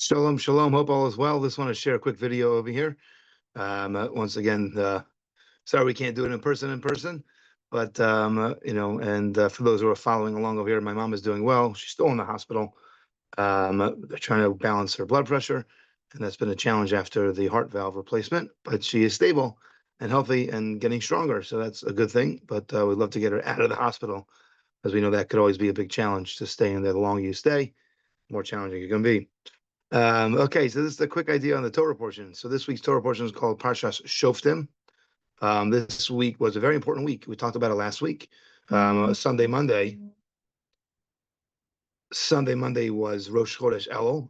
Shalom, shalom. Hope all is well. Just want to share a quick video over here. Once again, sorry we can't do it in person, but for those who are following along over here, my mom is doing well. She's still in the hospital. They're trying to balance her blood pressure, and that's been a challenge after the heart valve replacement. But she is stable and healthy and getting stronger, so that's a good thing. But we'd love to get her out of the hospital, as we know that could always be a big challenge to stay in there. The longer you stay, the more challenging it can be. Okay, so this is a quick idea on the Torah portion. So this week's Torah portion is called Parshas Shoftim. This week was a very important week. We talked about it last week. Sunday, Monday was Rosh Chodesh Elul.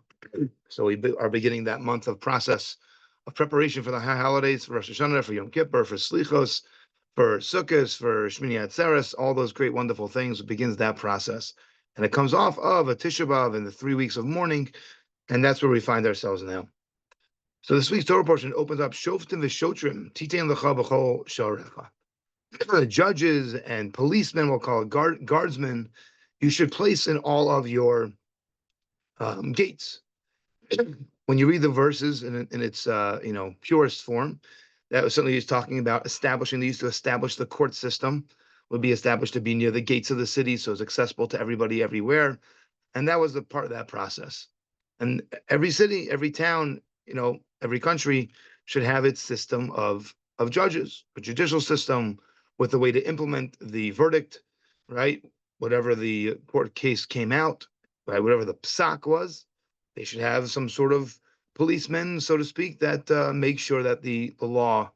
So we are beginning that month of process of preparation for the holidays, for Rosh Hashanah, for Yom Kippur, for Slichos, for Sukkot, for Shmini Atzeres, all those great, wonderful things. It begins that process. And it comes off of a Tisha B'Av and the 3 weeks of mourning. And that's where we find ourselves now. So this week's Torah portion opens up Shoftim v'Shotrim, Titein lecha b'chol sharecha. Judges and policemen, we'll call it guardsmen, you should place in all of your gates. When you read the verses in its purest form, that was certainly he's talking about establishing. They used to establish the court system, would be established to be near the gates of the city, so it's accessible to everybody everywhere, and that was the part of that process. And every city, every town, every country should have its system of judges, a judicial system with a way to implement the verdict, right? Whatever the court case came out, right? Whatever the psak was, they should have some sort of policemen, so to speak, that make sure that the law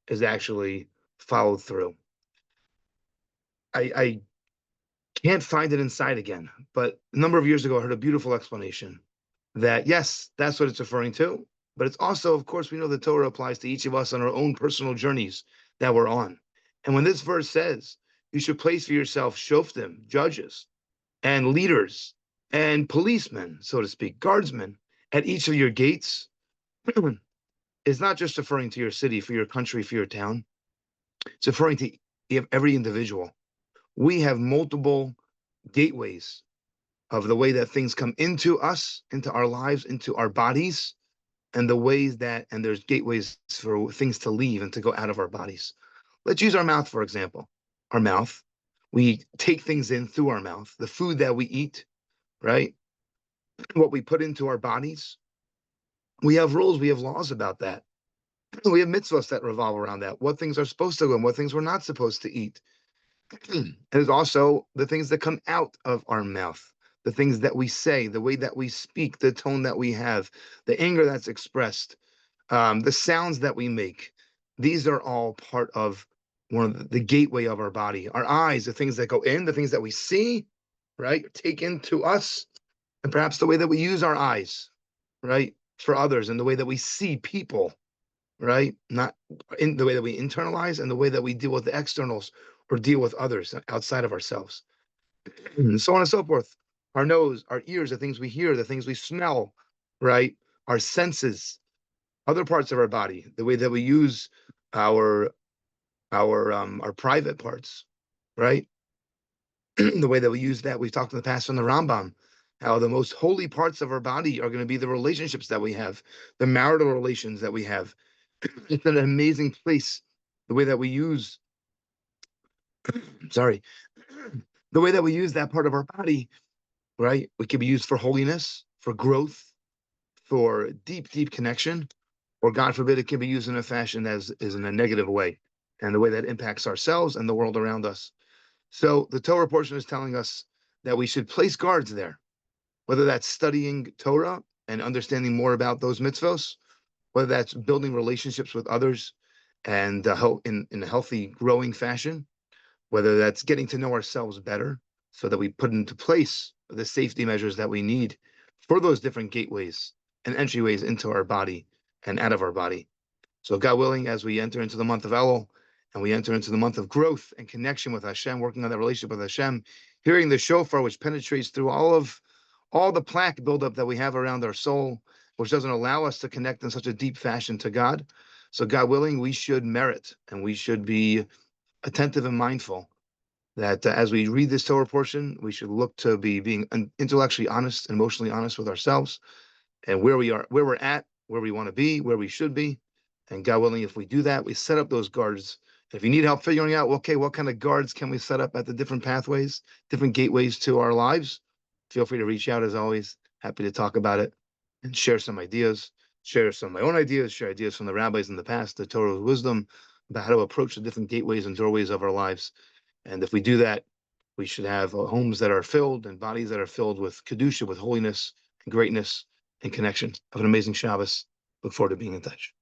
is actually followed through. I can't find it inside again, but a number of years ago, I heard a beautiful explanation that yes, that's what it's referring to, but it's also, of course, we know the Torah applies to each of us on our own personal journeys that we're on. And when this verse says you should place for yourself shoftim, judges, and leaders, and policemen, so to speak, guardsmen, at each of your gates, is not just referring to your city, for your country, for your town. It's referring to every individual. We have multiple gateways of the way that things come into us, into our lives, into our bodies, and the ways that, and there's gateways for things to leave and to go out of our bodies. Let's use our mouth, for example. Our mouth, we take things in through our mouth, the food that we eat, right? What we put into our bodies. We have rules, we have laws about that. We have mitzvahs that revolve around that, what things are supposed to go and what things we're not supposed to eat. And there's also the things that come out of our mouth, the things that we say, the way that we speak, the tone that we have, the anger that's expressed, the sounds that we make. These are all part of one of the gateway of our body. Our eyes, the things that go in, the things that we see, right, take into us, and perhaps the way that we use our eyes, right, for others, and the way that we see people, right, not in the way that we internalize, and the way that we deal with the externals or deal with others outside of ourselves, and so on and so forth. Our nose, our ears, the things we hear, the things we smell, right? Our senses, other parts of our body, the way that we use our private parts, right? The way that we use that, we've talked in the past from the Rambam, how the most holy parts of our body are going to be the relationships that we have, the marital relations that we have. It's an amazing place, the way that we use, sorry, the way that we use that part of our body, right? It can be used for holiness, for growth, for deep, deep connection, or God forbid, it can be used in a fashion that is in a negative way, and the way that impacts ourselves and the world around us. So the Torah portion is telling us that we should place guards there, whether that's studying Torah and understanding more about those mitzvos, whether that's building relationships with others and in a healthy, growing fashion, whether that's getting to know ourselves better so that we put into place the safety measures that we need for those different gateways and entryways into our body and out of our body. So God willing, as we enter into the month of Elul and we enter into the month of growth and connection with Hashem, working on that relationship with Hashem, hearing the shofar, which penetrates through all the plaque buildup that we have around our soul, which doesn't allow us to connect in such a deep fashion to God. So God willing, we should merit and we should be attentive and mindful that as we read this Torah portion, we should look to be being intellectually honest, emotionally honest with ourselves, and where we are, where we're at, where we want to be, where we should be. And God willing, if we do that, we set up those guards. If you need help figuring out, okay, what kind of guards can we set up at the different pathways, different gateways to our lives, feel free to reach out as always. Happy to talk about it and share some ideas, share some of my own ideas, share ideas from the rabbis in the past, the Torah's wisdom about how to approach the different gateways and doorways of our lives. And if we do that, we should have homes that are filled and bodies that are filled with kedusha, with holiness and greatness and connection. Have an amazing Shabbos. Look forward to being in touch.